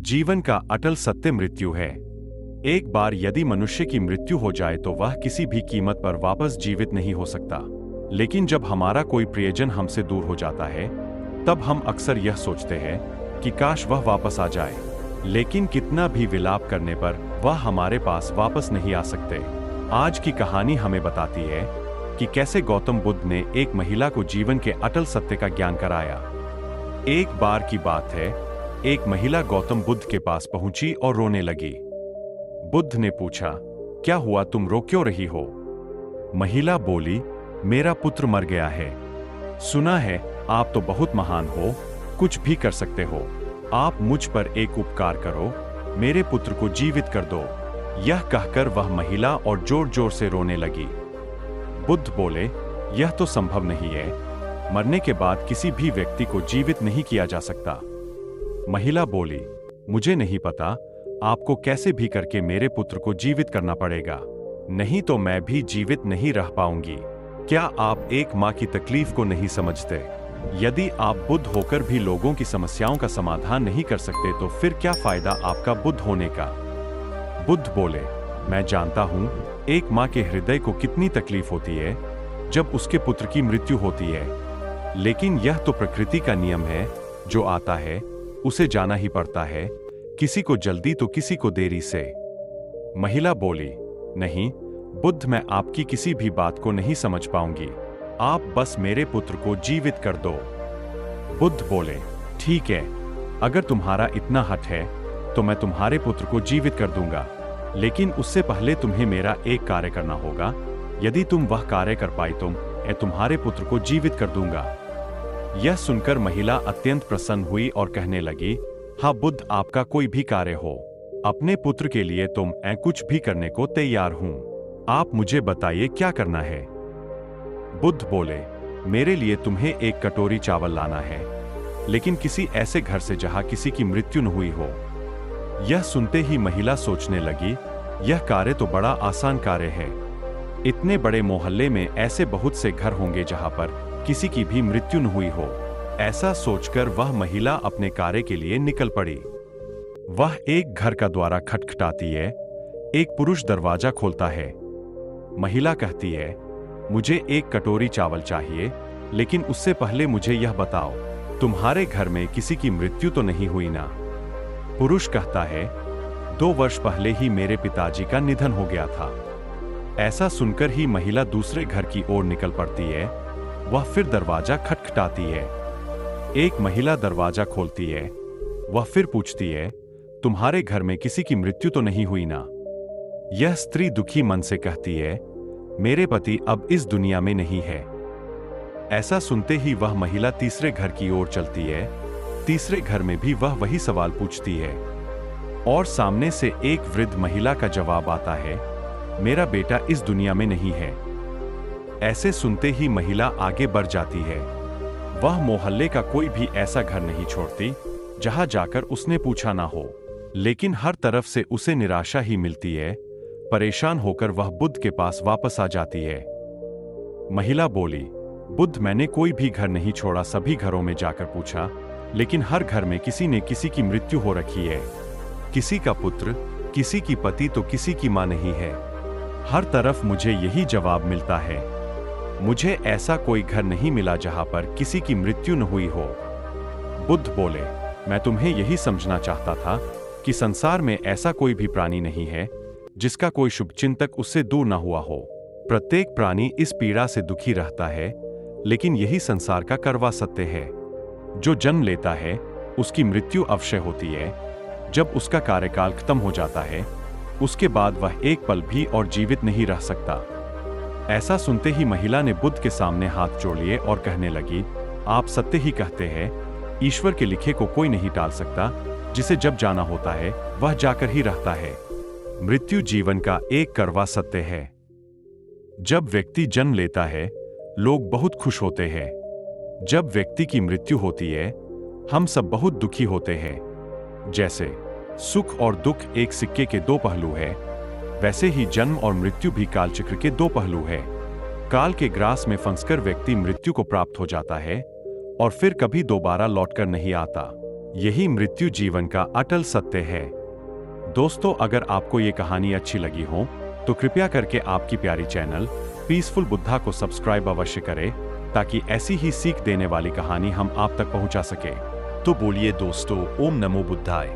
जीवन का अटल सत्य मृत्यु है। एक बार यदि मनुष्य की मृत्यु हो जाए तो वह किसी भी कीमत पर वापस जीवित नहीं हो सकता। लेकिन जब हमारा कोई प्रियजन हमसे दूर हो जाता है तब हम अक्सर यह सोचते हैं कि काश वह वापस आ जाए, लेकिन कितना भी विलाप करने पर वह हमारे पास वापस नहीं आ सकते। आज की कहानी हमें बताती है कि कैसे गौतम बुद्ध ने एक महिला को जीवन के अटल सत्य का ज्ञान कराया। एक बार की बात है, एक महिला गौतम बुद्ध के पास पहुंची और रोने लगी। बुद्ध ने पूछा, क्या हुआ, तुम रो क्यों रही हो? महिला बोली, मेरा पुत्र मर गया है। सुना है आप तो बहुत महान हो, कुछ भी कर सकते हो। आप मुझ पर एक उपकार करो, मेरे पुत्र को जीवित कर दो। यह कहकर वह महिला और जोर जोर से रोने लगी। बुद्ध बोले, यह तो संभव नहीं है। मरने के बाद किसी भी व्यक्ति को जीवित नहीं किया जा सकता। महिला बोली, मुझे नहीं पता, आपको कैसे भी करके मेरे पुत्र को जीवित करना पड़ेगा, नहीं तो मैं भी जीवित नहीं रह पाऊंगी। क्या आप एक मां की तकलीफ को नहीं समझते? यदि आप बुद्ध होकर भी लोगों की समस्याओं का समाधान नहीं कर सकते तो फिर क्या फायदा आपका बुद्ध होने का? बुद्ध बोले, मैं जानता हूं एक मां के हृदय को कितनी तकलीफ होती है जब उसके पुत्र की मृत्यु होती है, लेकिन यह तो प्रकृति का नियम है, जो आता है उसे जाना ही पड़ता है, किसी को जल्दी तो किसी को देरी से। महिला बोली, नहीं बुद्ध, मैं आपकी किसी भी बात को नहीं समझ पाऊंगी, आप बस मेरे पुत्र को जीवित कर दो। बुद्ध बोले, ठीक है, अगर तुम्हारा इतना हठ है तो मैं तुम्हारे पुत्र को जीवित कर दूंगा, लेकिन उससे पहले तुम्हें मेरा एक कार्य करना होगा। यदि तुम वह कार्य कर पाई तो मैं तुम्हारे पुत्र को जीवित कर दूंगा। यह सुनकर महिला अत्यंत प्रसन्न हुई और कहने लगी, हाँ बुद्ध, आपका कोई भी कार्य हो, अपने पुत्र के लिए तो मैं कुछ भी करने को तैयार हूं। आप मुझे बताइए क्या करना है। बुद्ध बोले, मेरे लिए तुम्हें एक कटोरी चावल लाना है, लेकिन किसी ऐसे घर से जहां किसी की मृत्यु न हुई हो। यह सुनते ही महिला सोचने लगी, यह कार्य तो बड़ा आसान कार्य है। इतने बड़े मोहल्ले में ऐसे बहुत से घर होंगे जहां पर किसी की भी मृत्यु न हुई हो। ऐसा सोचकर वह महिला अपने कार्य के लिए निकल पड़ी। वह एक घर का द्वारा खटखटाती है। एक पुरुष दरवाजा खोलता है। महिला कहती है, मुझे एक कटोरी चावल चाहिए, लेकिन उससे पहले मुझे यह बताओ, तुम्हारे घर में किसी की मृत्यु तो नहीं हुई ना? पुरुष कहता है, 2 वर्ष पहले ही मेरे पिताजी का निधन हो गया था। ऐसा सुनकर ही महिला दूसरे घर की ओर निकल पड़ती है। वह फिर दरवाजा खटखटाती है। एक महिला दरवाजा खोलती है। वह फिर पूछती है, तुम्हारे घर में किसी की मृत्यु तो नहीं हुई ना? यह स्त्री दुखी मन से कहती है, मेरे पति अब इस दुनिया में नहीं है। ऐसा सुनते ही वह महिला तीसरे घर की ओर चलती है। तीसरे घर में भी वह वही सवाल पूछती है, और सामने से एक वृद्ध महिला का जवाब आता है, मेरा बेटा इस दुनिया में नहीं है। ऐसे सुनते ही महिला आगे बढ़ जाती है। वह मोहल्ले का कोई भी ऐसा घर नहीं छोड़ती जहां जाकर उसने पूछा ना हो, लेकिन हर तरफ से उसे निराशा ही मिलती है। परेशान होकर वह बुद्ध के पास वापस आ जाती है। महिला बोली, बुद्ध, मैंने कोई भी घर नहीं छोड़ा, सभी घरों में जाकर पूछा, लेकिन हर घर में किसी ने किसी की मृत्यु हो रखी है। किसी का पुत्र, किसी की पति तो किसी की मां नहीं है। हर तरफ मुझे यही जवाब मिलता है। मुझे ऐसा कोई घर नहीं मिला जहां पर किसी की मृत्यु न हुई हो। बुद्ध बोले, मैं तुम्हें यही समझना चाहता था कि संसार में ऐसा कोई भी प्राणी नहीं है जिसका कोई शुभचिंतक उससे दूर न हुआ हो। प्रत्येक प्राणी इस पीड़ा से दुखी रहता है, लेकिन यही संसार का कड़वा सत्य है। जो जन्म लेता है उसकी मृत्यु अवश्य होती है। जब उसका कार्यकाल खत्म हो जाता है उसके बाद वह एक पल भी और जीवित नहीं रह सकता। ऐसा सुनते ही महिला ने बुद्ध के सामने हाथ जोड़ लिए और कहने लगी, आप सत्य ही कहते हैं, ईश्वर के लिखे को कोई नहीं टाल सकता। जिसे जब जाना होता है वह जाकर ही रहता है। मृत्यु जीवन का एक कड़वा सत्य है। जब व्यक्ति जन्म लेता है लोग बहुत खुश होते हैं। जब व्यक्ति की मृत्यु होती है हम सब बहुत दुखी होते हैं। जैसे सुख और दुख एक सिक्के के 2 पहलू है, वैसे ही जन्म और मृत्यु भी कालचक्र के 2 पहलू है। काल के ग्रास में फंसकर व्यक्ति मृत्यु को प्राप्त हो जाता है और फिर कभी दोबारा लौटकर नहीं आता। यही मृत्यु जीवन का अटल सत्य है। दोस्तों, अगर आपको ये कहानी अच्छी लगी हो तो कृपया करके आपकी प्यारी चैनल पीसफुल बुद्धा को सब्सक्राइब अवश्य करें, ताकि ऐसी ही सीख देने वाली कहानी हम आप तक पहुंचा सके। तो बोलिए दोस्तों, ओम नमो बुद्धाय।